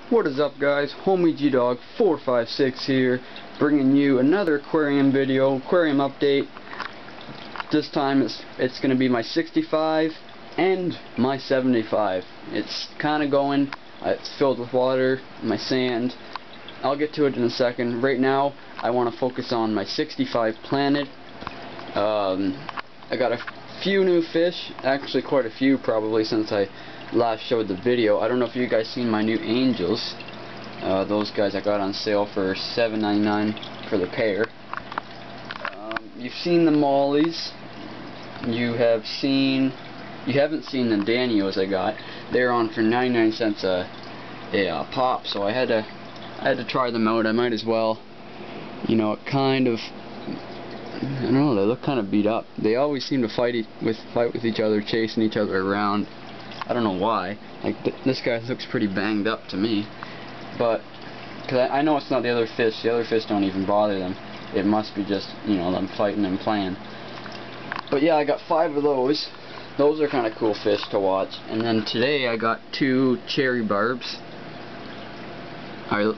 What is up, guys? Homie G-Dog 456 here, bringing you another aquarium video, aquarium update. This time it's going to be my 65 and my 75. It's kind of going. It's filled with water, my sand. I'll get to it in a second. Right now, I want to focus on my 65 planted. I got a few new fish, actually quite a few probably since I last showed the video. I don't know if you guys seen my new angels. Those guys I got on sale for $7.99 for the pair. You've seen the mollies. You haven't seen the Danios I got. They're on for 99 cents a pop, so I had to try them out. I might as well. You know, it kind of, I don't know, they look kind of beat up. They always seem to fight with each other, chasing each other around. I don't know why. Like this guy looks pretty banged up to me, but because I know it's not the other fish. The other fish don't even bother them. It must be just, you know, them fighting and playing. But yeah, I got 5 of those. Those are kind of cool fish to watch. And then today I got 2 cherry barbs. I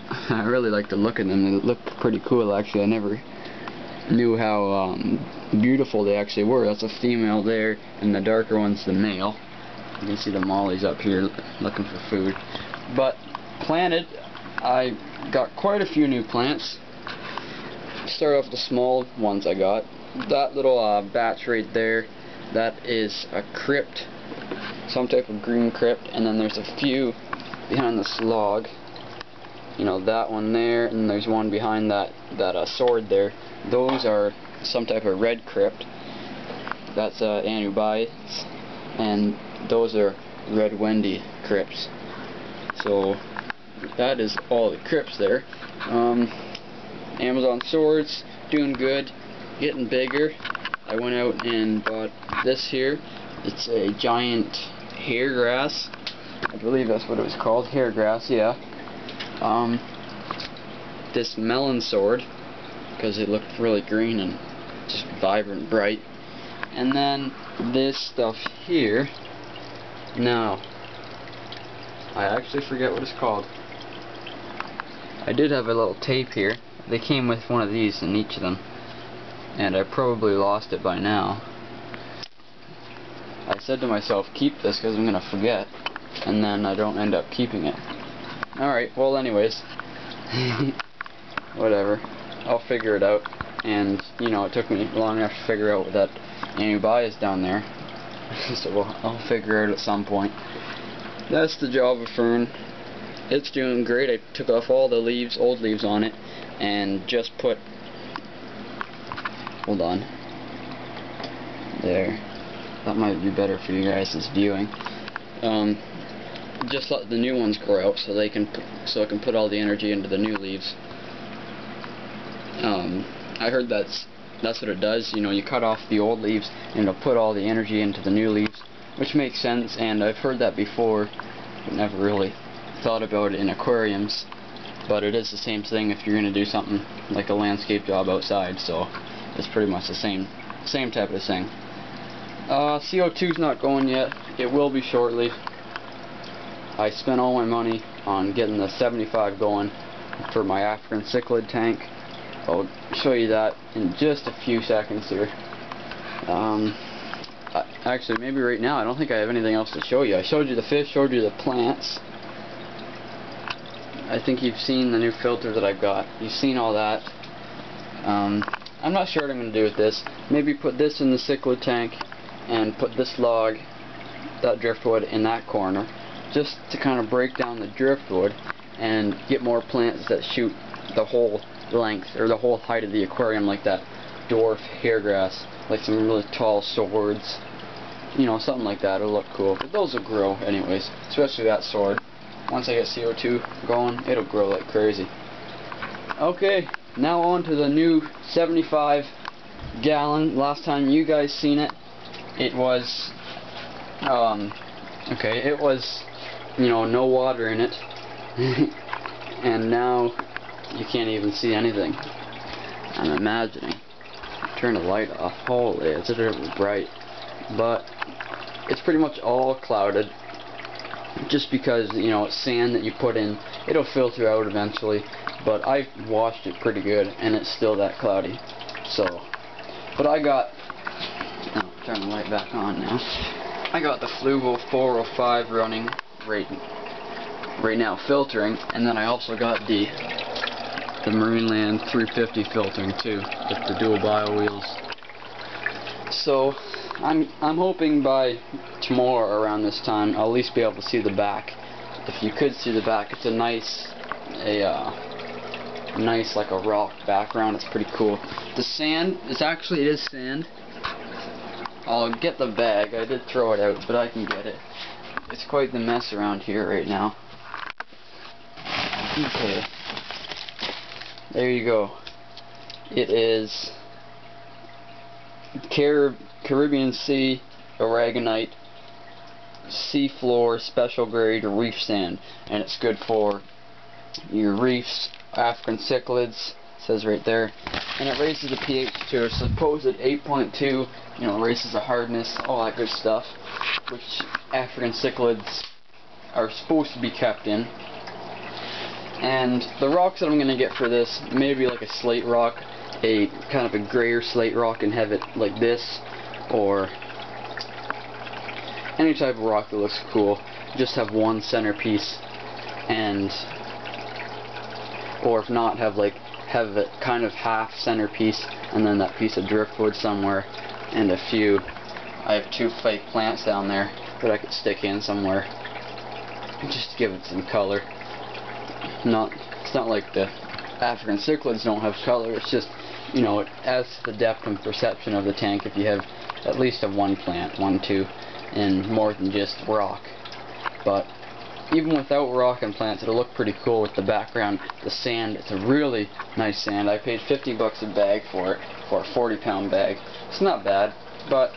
really like the look of them. They look pretty cool, actually. I never knew how beautiful they actually were. That's a female there, and the darker one's the male. You can see the mollies up here looking for food. But planted, I got quite a few new plants. Start off with the small ones I got. That little batch right there, that is a crypt, some type of green crypt, and then there's a few behind this log. You know, that one there, and there's one behind that sword there. Those are some type of red crypt. That's anubites, and those are red Wendy crypts. So that is all the crypts there. Amazon swords, doing good, getting bigger. I went out and bought this here. It's a giant hair grass. I believe that's what it was called, hair grass, yeah. This melon sword, because it looked really green and just vibrant, bright. And then this stuff here. Now, I actually forget what it's called. I did have a little tape here. They came with one of these in each of them, and I probably lost it by now. I said to myself, keep this because I'm going to forget, and then I don't end up keeping it. Alright, well anyways, whatever, I'll figure it out. And, you know, it took me long enough to figure out what that anubi is down there. So I'll figure it out at some point. That's the Java fern. It's doing great. I took off all the leaves, old leaves on it, and just put, hold on, there, that might be better for you guys' viewing. Just let the new ones grow out so I can put all the energy into the new leaves. I heard that's what it does. You know, you cut off the old leaves and it'll put all the energy into the new leaves, which makes sense. And I've heard that before, but never really thought about it in aquariums. But it is the same thing if you're going to do something like a landscape job outside. So it's pretty much the same type of thing. CO2's not going yet. It will be shortly. I spent all my money on getting the 75 going for my African cichlid tank. I'll show you that in just a few seconds here. Actually, maybe right now. I don't think I have anything else to show you. I showed you the fish, showed you the plants. I think you've seen the new filter that I've got. You've seen all that. I'm not sure what I'm going to do with this. Maybe put this in the cichlid tank and put this log, that driftwood, in that corner, just to kind of break down the driftwood and get more plants that shoot the whole length or the whole height of the aquarium, like that dwarf hairgrass, like some really tall swords, you know, something like that. It'll look cool. But those will grow anyways, especially that sword. Once I get CO2 going, it'll grow like crazy. Okay, now on to the new 75 gallon. Last time you guys seen it, it was it was, you know, no water in it. And now you can't even see anything. I'm imagining. Turn the light off. Holy, it's really bright. But it's pretty much all clouded. just because, you know, it's sand that you put in, it'll filter out eventually, but I washed it pretty good and it's still that cloudy. So, but I got, oh, turn the light back on now. I got the Fluval 405 running right now filtering, and then I also got the Marineland 350 filtering too with the dual bio wheels. So I'm hoping by tomorrow around this time I'll at least be able to see the back. If you could see the back, it's a nice like a rock background. It's pretty cool. The sand is actually, it is sand. I'll get the bag. I did throw it out, but I can get it. It's quite the mess around here right now. Okay. There you go. It is Caribbean Sea Aragonite seafloor special grade reef sand, and it's good for your reefs, African cichlids, says right there, and it raises the pH to a supposed 8.2, you know, raises the hardness, all that good stuff, which African cichlids are supposed to be kept in. And the rocks that I'm going to get for this, maybe like a slate rock, a kind of a grayer slate rock, and have it like this, or any type of rock that looks cool. Just have one centerpiece, and or if not, have it kind of half centerpiece, and then that piece of driftwood somewhere, and a few. I have 2 fake plants down there that I could stick in somewhere, just to give it some color. It's not like the African cichlids don't have color. It's just, you know, it adds to the depth and perception of the tank if you have at least one plant, 1, 2, and more than just rock. But even without rock and plants, it'll look pretty cool with the background. The sand, it's a really nice sand. I paid 50 bucks a bag for it, for a 40-pound bag. It's not bad, but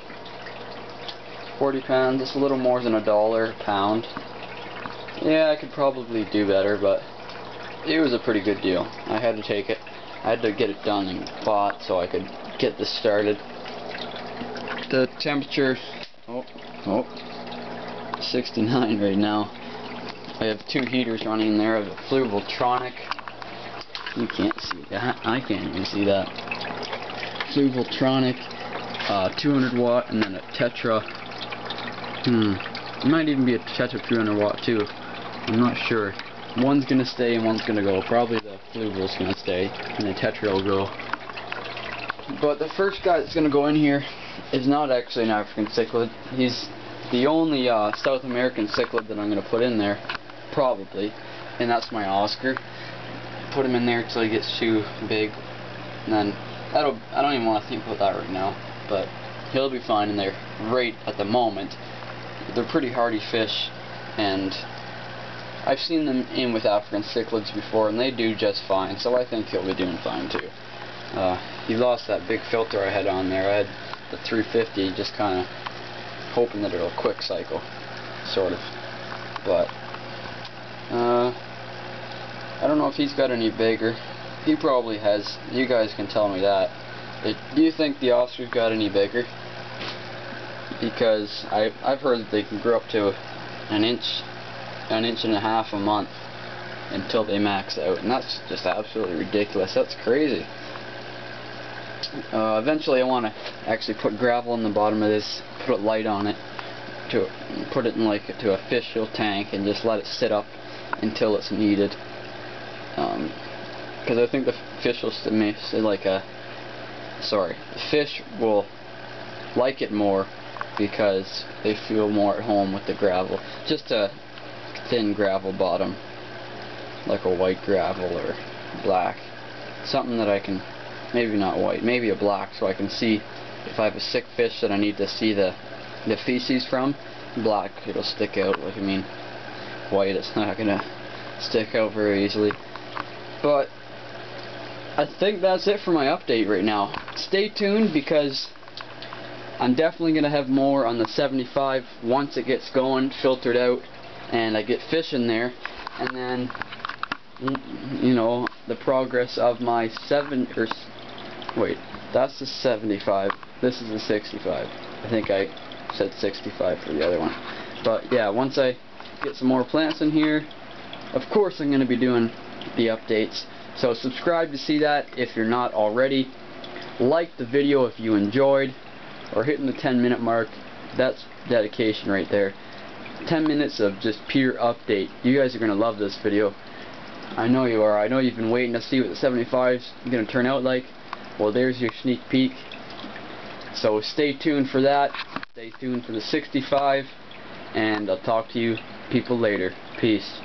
40 pounds, it's a little more than $1 a pound. Yeah, I could probably do better, but it was a pretty good deal. I had to take it. I had to get it done and bought so I could get this started. The temperature, 69 right now. I have 2 heaters running in there. I have a Fluvaltronic. You can't see that. I can't even see that. Fluvaltronic, 200 watt, and then a Tetra. It might even be a Tetra 300 watt too. I'm not sure. One's gonna stay and one's gonna go. Probably the Fluval's gonna stay, and the Tetra will go. But the first guy that's gonna go in here is not actually an African cichlid. He's the only South American cichlid that I'm gonna put in there, probably, and that's my Oscar. Put him in there until he gets too big, and then I don't even want to think about that right now. But he'll be fine in there right at the moment. They're pretty hardy fish, and I've seen them in with African cichlids before, and they do just fine, so I think he'll be doing fine too. He lost that big filter I had on there. I had the 350, just kind of hoping that it'll quick cycle, sort of. But I don't know if he's got any bigger. He probably has. You guys can tell me that. Do you think the Oscar's got any bigger? Because I've heard that they can grow up to an inch and a half a month until they max out, and that's just absolutely ridiculous. That's crazy. Eventually I want to actually put gravel in the bottom of this, put a light on it, put it in to a fish fill tank, and just let it sit up until it's needed. Because I think the fish will the fish will like it more because they feel more at home with the gravel. Just a thin gravel bottom, like a white gravel or black, something that I can, maybe not white, maybe a black, so I can see if I have a sick fish that I need to see the feces from. Black, it'll stick out. Like, I mean, white, it's not gonna stick out very easily. But I think that's it for my update right now. Stay tuned, because I'm definitely gonna have more on the 75 once it gets going, filtered out, and I get fish in there, and then, you know, the progress of my that's the 75, this is the 65. I think I said 65 for the other one. But yeah, once I get some more plants in here. Of course I'm going to be doing the updates. So subscribe to see that if you're not already. Like the video if you enjoyed. Or hitting the 10-minute mark. That's dedication right there. 10 minutes of just pure update. You guys are going to love this video. I know you are. I know you've been waiting to see what the 75's going to turn out like. Well, there's your sneak peek. So stay tuned for that. Stay tuned for the 65. And I'll talk to you people later. Peace.